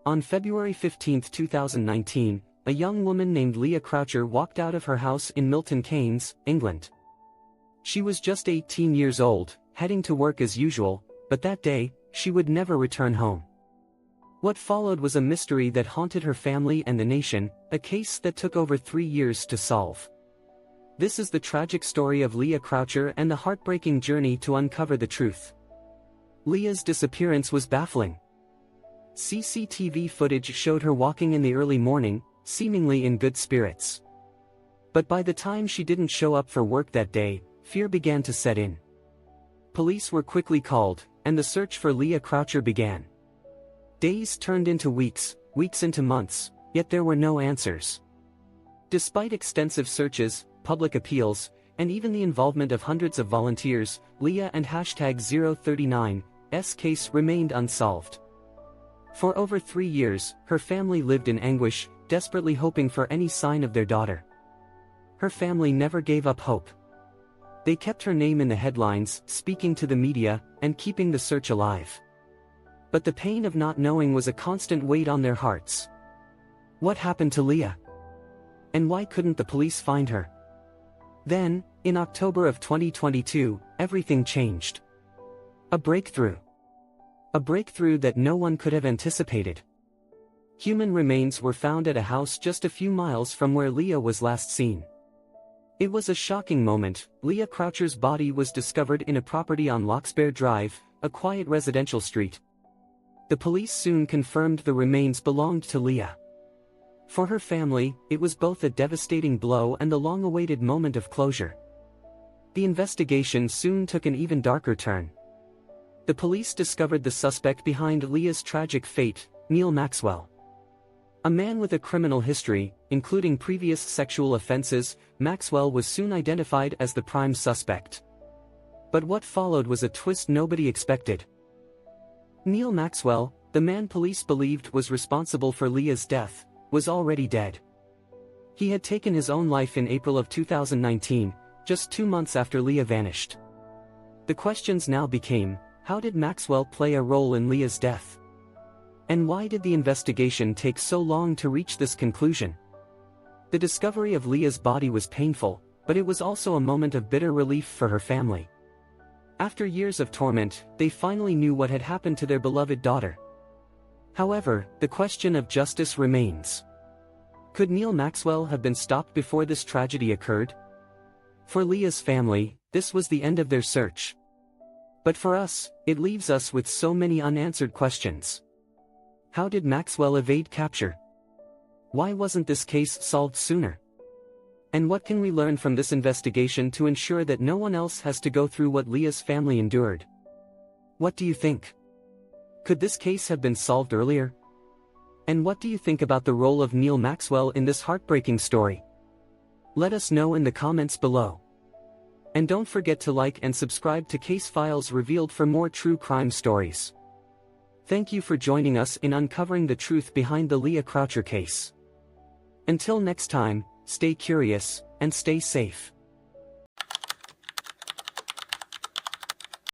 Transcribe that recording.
On February 15, 2019, a young woman named Leah Croucher walked out of her house in Milton Keynes, England. She was just 18 years old, heading to work as usual, but that day, she would never return home. What followed was a mystery that haunted her family and the nation, a case that took over 3 years to solve. This is the tragic story of Leah Croucher and the heartbreaking journey to uncover the truth. Leah's disappearance was baffling. CCTV footage showed her walking in the early morning, seemingly in good spirits. But by the time she didn't show up for work that day, fear began to set in. Police were quickly called, and the search for Leah Croucher began. Days turned into weeks, weeks into months, yet there were no answers. Despite extensive searches, public appeals, and even the involvement of hundreds of volunteers, Leah and #039's case remained unsolved. For over 3 years, her family lived in anguish, desperately hoping for any sign of their daughter. Her family never gave up hope. They kept her name in the headlines, speaking to the media, and keeping the search alive. But the pain of not knowing was a constant weight on their hearts. What happened to Leah? And why couldn't the police find her? Then, in October of 2022, everything changed. A breakthrough. A breakthrough that no one could have anticipated. Human remains were found at a house just a few miles from where Leah was last seen. It was a shocking moment. Leah Croucher's body was discovered in a property on Locksbear Drive, a quiet residential street. The police soon confirmed the remains belonged to Leah. For her family, it was both a devastating blow and the long-awaited moment of closure. The investigation soon took an even darker turn. The police discovered the suspect behind Leah's tragic fate, Neil Maxwell. A man with a criminal history, including previous sexual offenses, Maxwell was soon identified as the prime suspect. But what followed was a twist nobody expected. Neil Maxwell, the man police believed was responsible for Leah's death, was already dead. He had taken his own life in April of 2019, just 2 months after Leah vanished. The questions now became, how did Maxwell play a role in Leah's death? And why did the investigation take so long to reach this conclusion? The discovery of Leah's body was painful, but it was also a moment of bitter relief for her family. After years of torment, they finally knew what had happened to their beloved daughter. However, the question of justice remains. Could Neil Maxwell have been stopped before this tragedy occurred? For Leah's family, this was the end of their search. But for us, it leaves us with so many unanswered questions. How did Maxwell evade capture? Why wasn't this case solved sooner? And what can we learn from this investigation to ensure that no one else has to go through what Leah's family endured? What do you think? Could this case have been solved earlier? And what do you think about the role of Neil Maxwell in this heartbreaking story? Let us know in the comments below. And don't forget to like and subscribe to Case Files Revealed for more true crime stories. Thank you for joining us in uncovering the truth behind the Leah Croucher case. Until next time, stay curious, and stay safe.